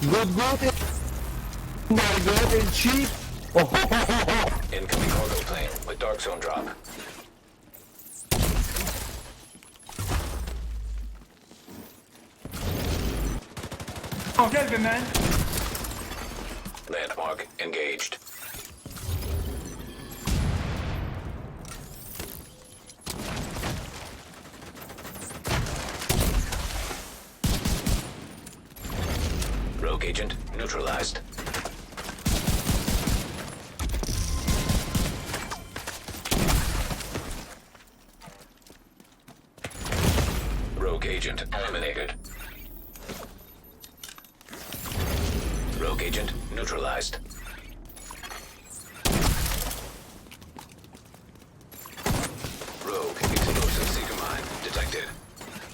Good, good. My God, and cheap. Oh, Incoming cargo plane with dark zone drop. Oh, get him, man. Landmark engaged. Rogue agent neutralized. Rogue agent eliminated. Rogue agent neutralized. Rogue explosive seeker mine detected.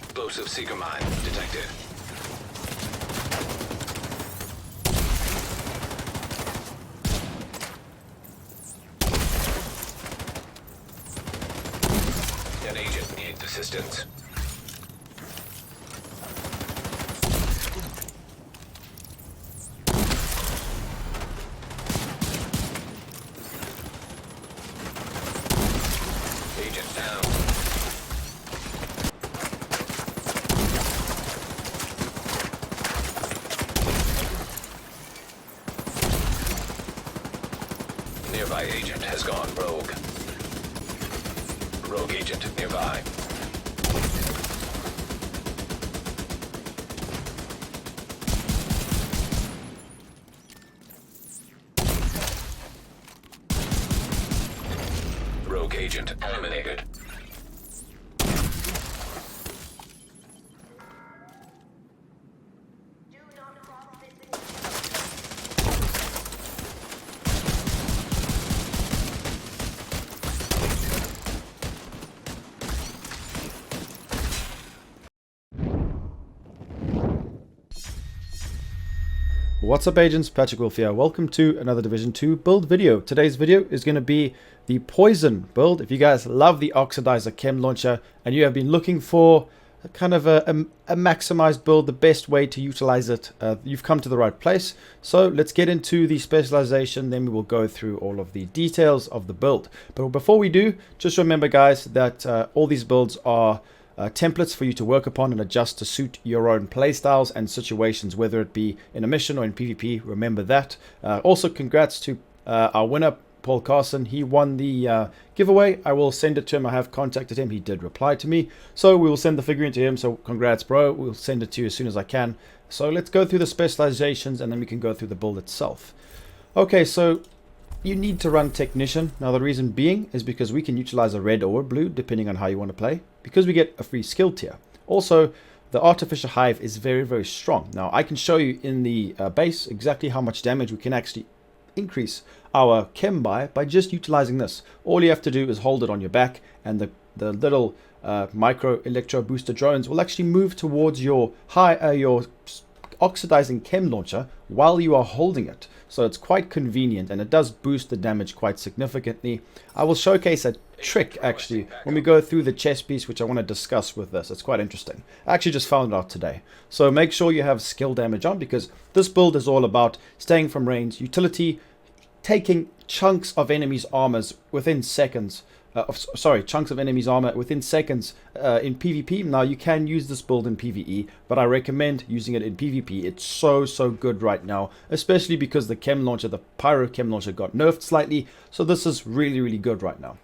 Explosive seeker mine detected. An agent needs assistance. Agent down. Nearby agent has gone rogue. Rogue agent nearby. Rogue agent eliminated. What's up agents, Patrick Wolf here. Welcome to another Division 2 build video. Today's video is going to be the Poison build. If you guys love the Oxidizer Chem Launcher and you have been looking for kind of a maximized build, the best way to utilize it, you've come to the right place. So let's get into the specialization, then we will go through all of the details of the build. But before we do, just remember guys that all these builds are templates for you to work upon and adjust to suit your own playstyles and situations, whether it be in a mission or in PvP. Remember that. Also, congrats to our winner, Paul Carson. He won the giveaway. I will send it to him. I have contacted him. He did reply to me. So we will send the figurine to him. So congrats, bro. We'll send it to you as soon as I can. So let's go through the specializations and then we can go through the build itself. Okay, so you need to run Technician. Now the reason being is because we can utilize a red or a blue depending on how you want to play, because we get a free skill tier. Also, the Artificial Hive is very, very strong. Now I can show you in the base exactly how much damage we can actually increase our chem by just utilizing this. All you have to do is hold it on your back and the little micro electro booster drones will actually move towards your oxidizing chem launcher while you are holding it. So it's quite convenient and it does boost the damage quite significantly. I will showcase a trick actually when we go through the chest piece, which I want to discuss with this. It's quite interesting. I actually just found it out today. So make sure you have skill damage on, because this build is all about staying from range, utility, taking chunks of enemies' armors within seconds. Chunks of enemies' armor within seconds in PvP. Now you can use this build in PvE, but I recommend using it in PvP. It's so good right now, especially because the chem launcher, the Pyro chem launcher, got nerfed slightly. So this is really good right now.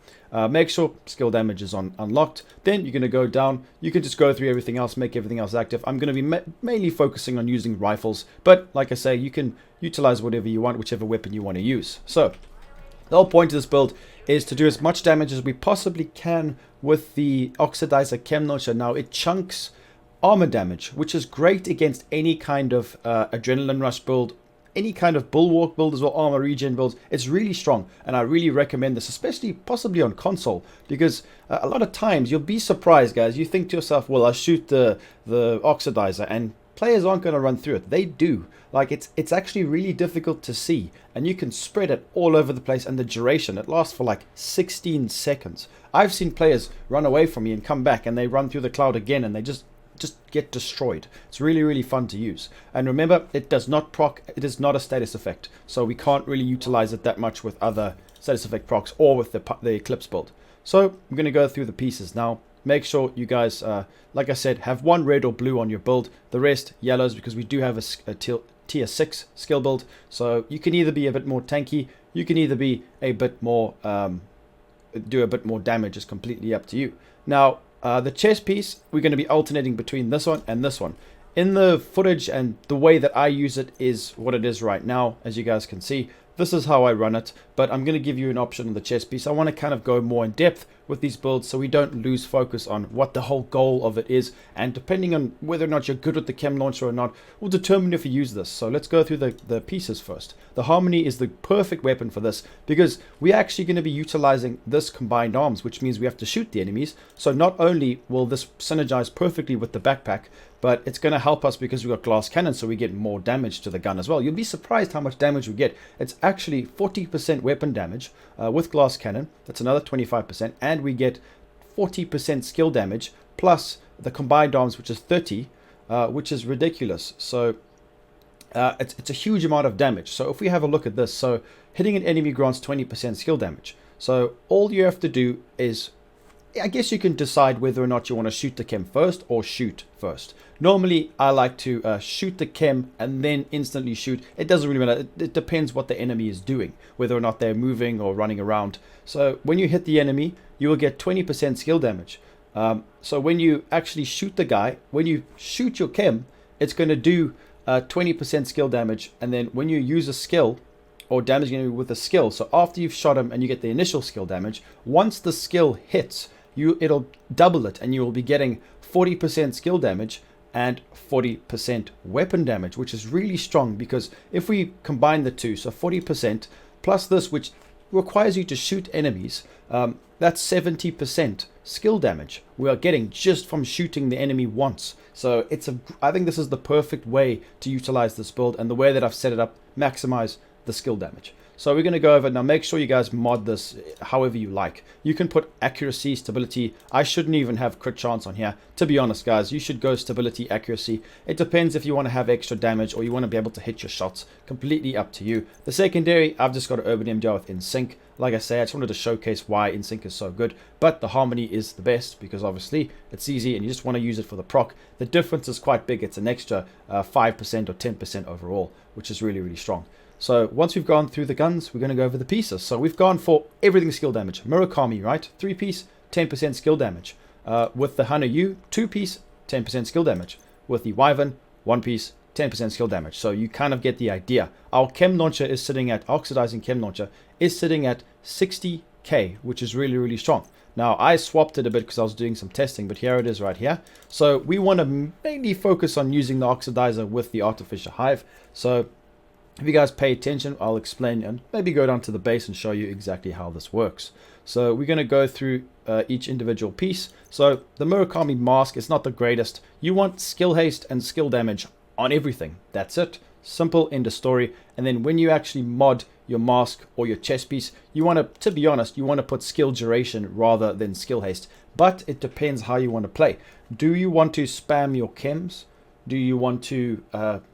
Make sure skill damage is unlocked. Then you're going to go down. You can just go through everything else, make everything else active. I'm going to be mainly focusing on using rifles, but like I say, you can utilize whatever you want, whichever weapon you want to use. So the whole point of this build is to do as much damage as we possibly can with the Oxidizer Chem Launcher. Now it chunks armor damage, which is great against any kind of Adrenaline Rush build, any kind of Bulwark build as well, armor regen builds. It's really strong and I really recommend this, especially possibly on console, because a lot of times you'll be surprised guys. You think to yourself, well, I shoot the Oxidizer and players aren't going to run through it. They do. Like it's actually really difficult to see, and you can spread it all over the place, and the duration, it lasts for like 16 seconds. I've seen players run away from me and come back and they run through the cloud again and they just just get destroyed. It's really, really fun to use. And remember, it does not proc, it is not a status effect. So we can't really utilize it that much with other status effect procs or with the Eclipse build. So I'm going to go through the pieces now. Make sure you guys, like I said, have one red or blue on your build. The rest yellows, because we do have a tier 6 skill build. So you can either be a bit more tanky, you can either be a bit more, do a bit more damage. It's completely up to you. Now, the chest piece, we're going to be alternating between this one and this one. In the footage and the way that I use it is what it is right now, as you guys can see. This is how I run it, but I'm going to give you an option on the chest piece. I want to kind of go more in depth with these builds so we don't lose focus on what the whole goal of it is, and depending on whether or not you're good with the chem launcher or not will determine if you use this. So let's go through the pieces first. The Harmony is the perfect weapon for this because we're actually going to be utilizing this combined arms, which means we have to shoot the enemies. So not only will this synergize perfectly with the backpack, but it's going to help us because we've got glass cannon, so we get more damage to the gun as well. You'll be surprised how much damage we get. It's actually 40% weapon damage with glass cannon. That's another 25%. And we get 40% skill damage plus the combined arms, which is 30, which is ridiculous. So it's a huge amount of damage. So if we have a look at this, so hitting an enemy grants 20% skill damage. So all you have to do is, I guess you can decide whether or not you want to shoot the chem first or shoot first. Normally, I like to shoot the chem and then instantly shoot. It doesn't really matter. It depends what the enemy is doing, whether or not they're moving or running around. So when you hit the enemy, you will get 20% skill damage. So when you actually shoot the guy, when you shoot your chem, it's going to do 20% skill damage. And then when you use a skill, or damage an enemy with a skill, so after you've shot him and you get the initial skill damage, once the skill hits, it'll double it, and you will be getting 40% skill damage and 40% weapon damage, which is really strong, because if we combine the two, so 40% plus this, which requires you to shoot enemies, that's 70% skill damage we are getting just from shooting the enemy once. So I think this is the perfect way to utilize this build, and the way that I've set it up, maximize the skill damage. So we're going to go over now. Make sure you guys mod this however you like. You can put accuracy, stability. I shouldn't even have crit chance on here, to be honest, guys. You should go stability, accuracy. It depends if you want to have extra damage or you want to be able to hit your shots. Completely up to you. The secondary, I've just got an urban MDR with InSync. Like I say, I just wanted to showcase why InSync is so good, but the Harmony is the best because obviously it's easy and you just want to use it for the proc. The difference is quite big. It's an extra 5% or 10% overall, which is really, really strong. So once we've gone through the guns, we're going to go over the pieces. So we've gone for everything skill damage. Murakami, right? 3-piece, 10% skill damage. With the Hana U, 2-piece, 10% skill damage. With the Wyvern, 1-piece, 10% skill damage. So you kind of get the idea. Our chem launcher is sitting at, oxidizing chem launcher, is sitting at 60k, which is really, really strong. Now, I swapped it a bit because I was doing some testing, but here it is right here. So we want to mainly focus on using the oxidizer with the artificial hive. So if you guys pay attention, I'll explain and maybe go down to the base and show you exactly how this works. So we're going to go through each individual piece. So the Murakami mask is not the greatest. You want skill haste and skill damage on everything. That's it. Simple, end of story. And then when you actually mod your mask or your chest piece, you want to be honest, you want to put skill duration rather than skill haste. But it depends how you want to play. Do you want to spam your chems? Do you want to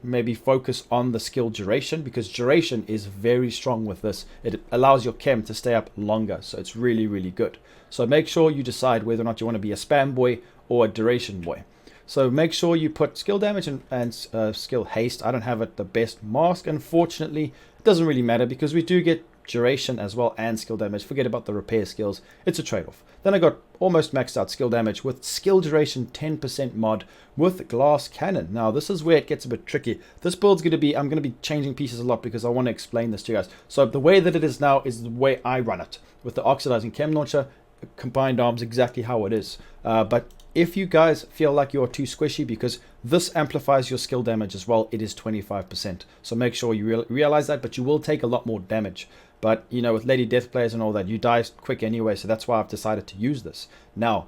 maybe focus on the skill duration? Because duration is very strong with this. It allows your chem to stay up longer. So it's really, really good. So make sure you decide whether or not you want to be a spam boy or a duration boy. So make sure you put skill damage and skill haste. I don't have it the best mask, unfortunately. It doesn't really matter because we do get duration as well and skill damage. Forget about the repair skills. It's a trade-off. Then I got almost maxed out skill damage with skill duration 10% mod with glass cannon. Now this is where it gets a bit tricky. This build's going to be, I'm going to be changing pieces a lot because I want to explain this to you guys. So the way that it is now is the way I run it with the oxidizing chem launcher, combined arms, exactly how it is. But if you guys feel like you're too squishy, because this amplifies your skill damage as well, it is 25%. So make sure you realize that, but you will take a lot more damage. But, you know, with Lady Death players and all that, you die quick anyway, so that's why I've decided to use this. Now,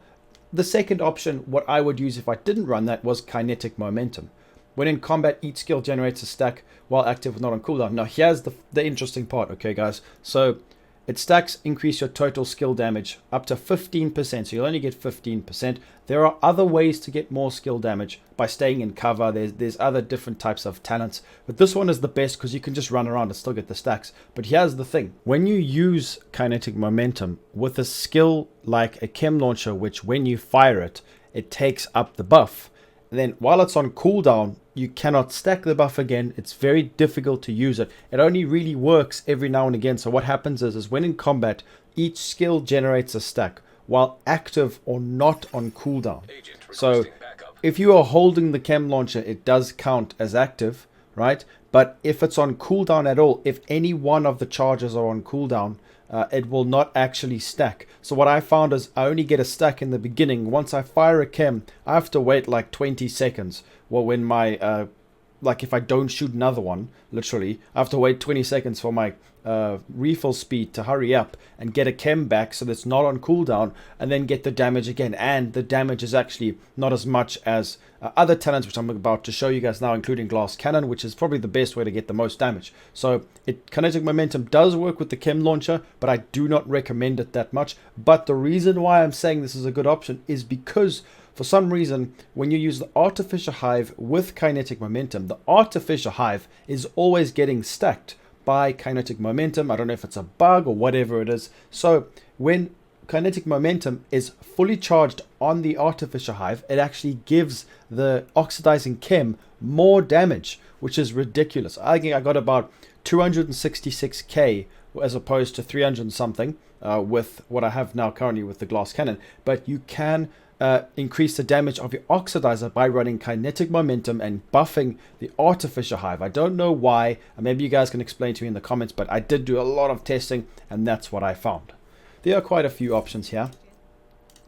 the second option, what I would use if I didn't run that, was Kinetic Momentum. When in combat, each skill generates a stack while active, not on cooldown. Now, here's the interesting part, okay, guys? So, It stacks increase your total skill damage up to 15%, so you'll only get 15%. There are other ways to get more skill damage by staying in cover. There's other different types of talents, but this one is the best because you can just run around and still get the stacks. But here's the thing. When you use kinetic momentum with a skill like a chem launcher, which when you fire it, it takes up the buff, then while it's on cooldown, you cannot stack the buff again. It's very difficult to use it. It only really works every now and again. So what happens is when in combat, each skill generates a stack while active or not on cooldown. So if you are holding the chem launcher, it does count as active, right? But if it's on cooldown at all, if any one of the charges are on cooldown, it will not actually stack. So what I found is I only get a stack in the beginning. Once I fire a chem, I have to wait like 20 seconds. Well, when my, like if I don't shoot another one, literally, I have to wait 20 seconds for my refill speed to hurry up and get a chem back so that's not on cooldown, and then get the damage again. And the damage is actually not as much as other talents, which I'm about to show you guys now, including glass cannon, which is probably the best way to get the most damage. So kinetic momentum does work with the chem launcher, but I do not recommend it that much. But the reason why I'm saying this is a good option is because for some reason, when you use the artificial hive with kinetic momentum, the artificial hive is always getting stacked by kinetic momentum. I don't know if it's a bug or whatever it is. So when kinetic momentum is fully charged on the artificial hive, it actually gives the oxidizing chem more damage, which is ridiculous. I think I got about 266k as opposed to 300 and something with what I have now currently with the glass cannon. But you can increase the damage of your oxidizer by running kinetic momentum and buffing the artificial hive. I don't know why. Maybe you guys can explain to me in the comments, but I did do a lot of testing and that's what I found. There are quite a few options here.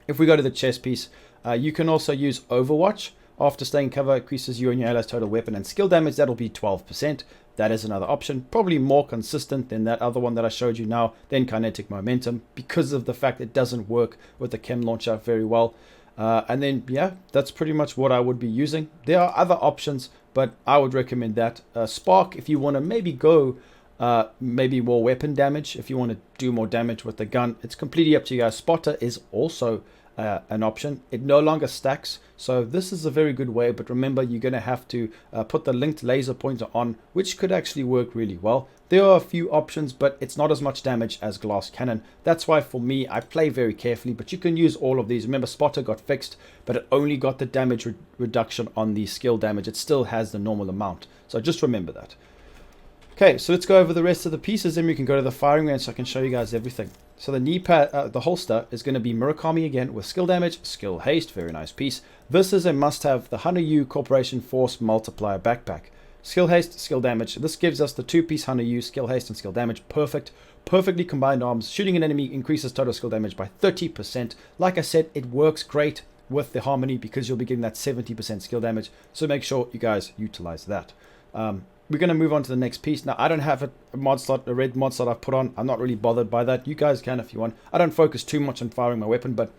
If we go to the chest piece, you can also use Overwatch. After staying cover, increases you and your allies' total weapon and skill damage. That'll be 12%. That is another option, probably more consistent than that other one that I showed you now, than kinetic momentum, because of the fact it doesn't work with the chem launcher very well. And then, yeah, that's pretty much what I would be using. There are other options, but I would recommend that. Spark, if you want to maybe go maybe more weapon damage, if you want to do more damage with the gun, it's completely up to you guys. Spotter is also an option. It no longer stacks, so this is a very good way, but remember, you're going to have to put the linked laser pointer on, which could actually work really well. There are a few options, but it's not as much damage as glass cannon. That's why for me, I play very carefully, but you can use all of these. Remember, spotter got fixed, but it only got the damage reduction on the skill damage. It still has the normal amount, so just remember that. Okay, so let's go over the rest of the pieces, then we can go to the firing range so I can show you guys everything. So the knee pad, the holster is going to be Murakami again with skill damage, skill haste, very nice piece. This is a must-have, the Hunter U Corporation Force Multiplier Backpack. Skill haste, skill damage. This gives us the two-piece Hunter U, skill haste and skill damage. Perfect. Perfectly combined arms. Shooting an enemy increases total skill damage by 30%. Like I said, it works great with the Harmony because you'll be getting that 70% skill damage. So make sure you guys utilize that. We're going to move on to the next piece. Now, I don't have a mod slot, a red mod slot I've put on. I'm not really bothered by that. You guys can if you want. I don't focus too much on firing my weapon, but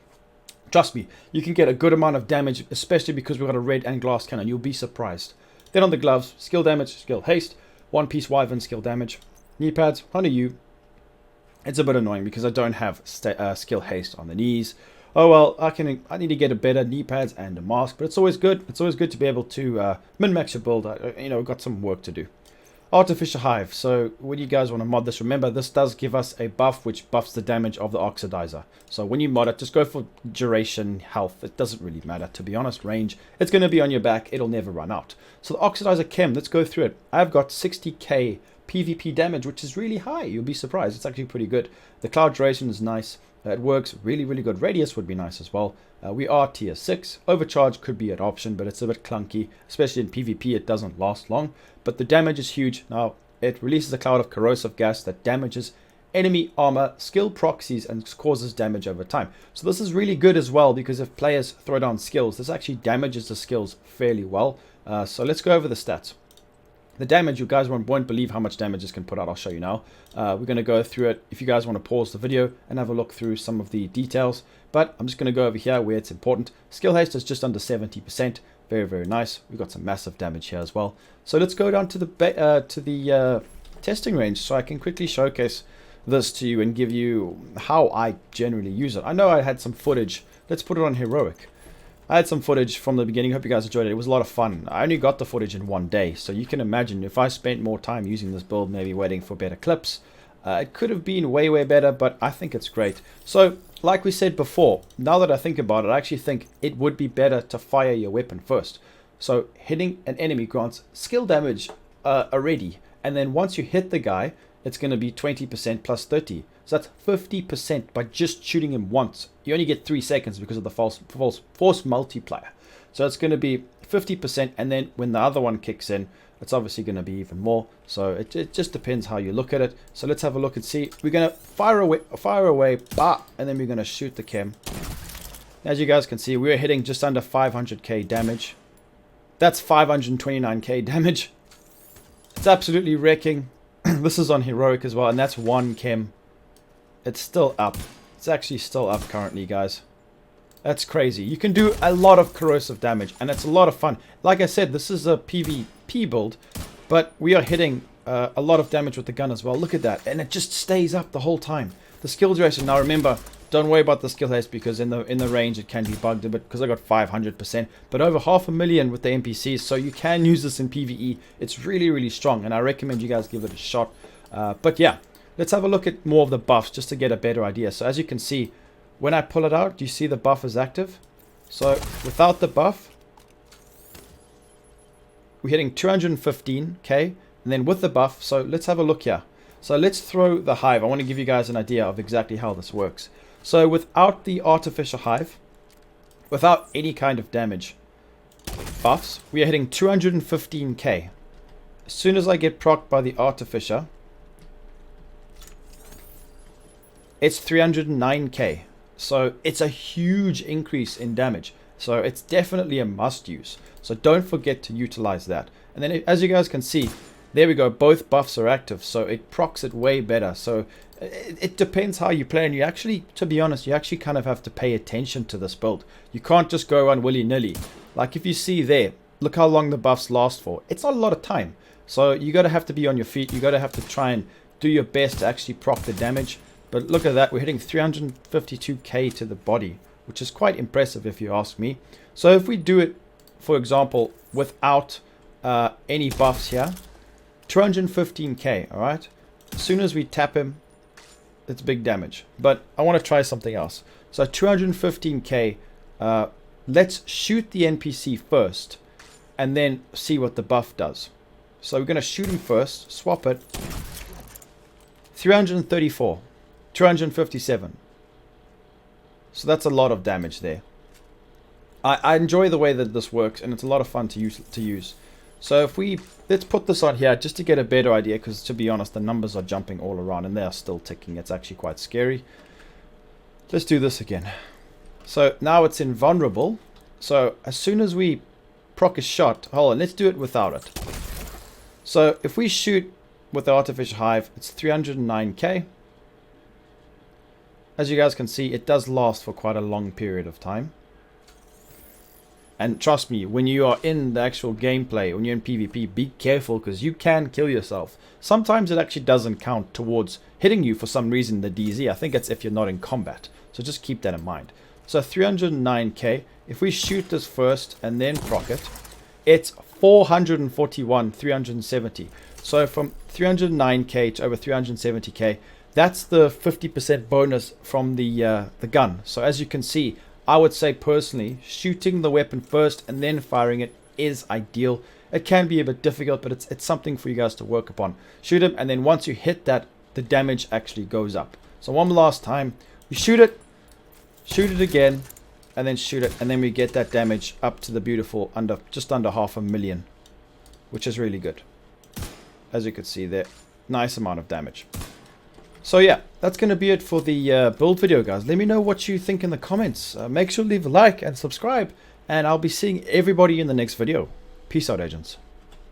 trust me, you can get a good amount of damage, especially because we've got a red and glass cannon. You'll be surprised. Then on the gloves, skill damage, skill haste, one piece wyvern skill damage, knee pads, Hunter U. It's a bit annoying because I don't have skill haste on the knees. Oh well, I need to get a better knee pads and a mask, but it's always good. It's always good to be able to min-max your build. Got some work to do. Artificial hive. So when you guys want to mod this, remember this does give us a buff which buffs the damage of the oxidizer. So when you mod it, just go for duration, health. It doesn't really matter, to be honest. Range, it's going to be on your back. It'll never run out. So the oxidizer chem, let's go through it. I've got 60k PvP damage, which is really high. You'll be surprised. It's actually pretty good. The cloud duration is nice. It works really, really good. Radius would be nice as well. We are tier 6. Overcharge could be an option, but it's a bit clunky. Especially in PvP, it doesn't last long. But the damage is huge. Now, it releases a cloud of corrosive gas that damages enemy armor, skill proxies, and causes damage over time. So this is really good as well, because if players throw down skills, this actually damages the skills fairly well. So let's go over the stats. The damage, you guys won't believe how much damage this can put out. I'll show you now. We're going to go through it. If you guys want to pause the video and have a look through some of the details. But I'm just going to go over here where it's important. Skill haste is just under 70%. Very, very nice. We've got some massive damage here as well. So let's go down to the testing range so I can quickly showcase this to you and give you how I generally use it. I know I had some footage. Let's put it on heroic. I had some footage from the beginning. Hope you guys enjoyed it. It was a lot of fun. I only got the footage in one day, so you can imagine if I spent more time using this build, maybe waiting for better clips, it could have been way, way better, but I think it's great. So, like we said before, now that I think about it, I actually think it would be better to fire your weapon first. So, hitting an enemy grants skill damage already, and then once you hit the guy, it's going to be 20% plus 30. So that's 50% by just shooting him once. You only get 3 seconds because of the force multiplier. So it's going to be 50%, and then when the other one kicks in, it's obviously going to be even more. So it just depends how you look at it. So let's have a look and see. We're going to fire away, and then we're going to shoot the chem. As you guys can see, we're hitting just under 500k damage. That's 529k damage. It's absolutely wrecking. This is on heroic as well, and that's one chem. It's still up. It's actually still up currently, guys. That's crazy. You can do a lot of corrosive damage, and it's a lot of fun. Like I said, this is a PvP build, but we are hitting a lot of damage with the gun as well. Look at that, and it just stays up the whole time. The skill duration. Now remember, don't worry about the skill haste because in the range it can be bugged a bit because I got 500%, but over 500,000 with the NPCs, so you can use this in PvE. It's really, really strong, and I recommend you guys give it a shot. But yeah. Let's have a look at more of the buffs just to get a better idea. So as you can see, when I pull it out, do you see the buff is active? So without the buff, we're hitting 215k, and then with the buff, so let's have a look here. So let's throw the hive. I want to give you guys an idea of exactly how this works. So without the artificial hive, without any kind of damage buffs, we are hitting 215k. As soon as I get procced by the artificer, it's 309k. So it's a huge increase in damage. So it's definitely a must use. So don't forget to utilize that. And then as you guys can see, there we go. Both buffs are active. So it procs it way better. So it depends how you play. And you actually, to be honest, you actually kind of have to pay attention to this build. You can't just go on willy-nilly. Like if you see there, look how long the buffs last for. It's not a lot of time. So you got to have to be on your feet. You got to have to try and do your best to actually proc the damage. But look at that, we're hitting 352k to the body, which is quite impressive if you ask me. So if we do it, for example, without any buffs here, 215k, alright? As soon as we tap him, it's big damage. But I want to try something else. So 215k, let's shoot the NPC first, and then see what the buff does. So we're going to shoot him first, swap it, 334. 257. So that's a lot of damage there. I enjoy the way that this works, and it's a lot of fun to use. So if let's put this on here just to get a better idea, because to be honest, the numbers are jumping all around and they are still ticking. It's actually quite scary. Let's do this again. So now it's invulnerable. So as soon as we proc a shot, hold on, let's do it without it. So if we shoot with the artificial hive, it's 309k. As you guys can see, it does last for quite a long period of time. And trust me, when you are in the actual gameplay, when you're in PvP, be careful because you can kill yourself. Sometimes it actually doesn't count towards hitting you for some reason, the DZ. I think it's if you're not in combat. So just keep that in mind. So 309k. If we shoot this first and then proc it, it's 441, 370. So from 309k to over 370k, that's the 50% bonus from the gun. So as you can see, I would say personally, shooting the weapon first and then firing it is ideal. It can be a bit difficult, but it's something for you guys to work upon. Shoot him, and then once you hit that, the damage actually goes up. So one last time, we shoot it again, and then shoot it, and then we get that damage up to the beautiful just under 500,000, which is really good. As you can see there, nice amount of damage. So yeah, that's going to be it for the build video, guys. Let me know what you think in the comments. Make sure to leave a like and subscribe, and I'll be seeing everybody in the next video. Peace out, agents.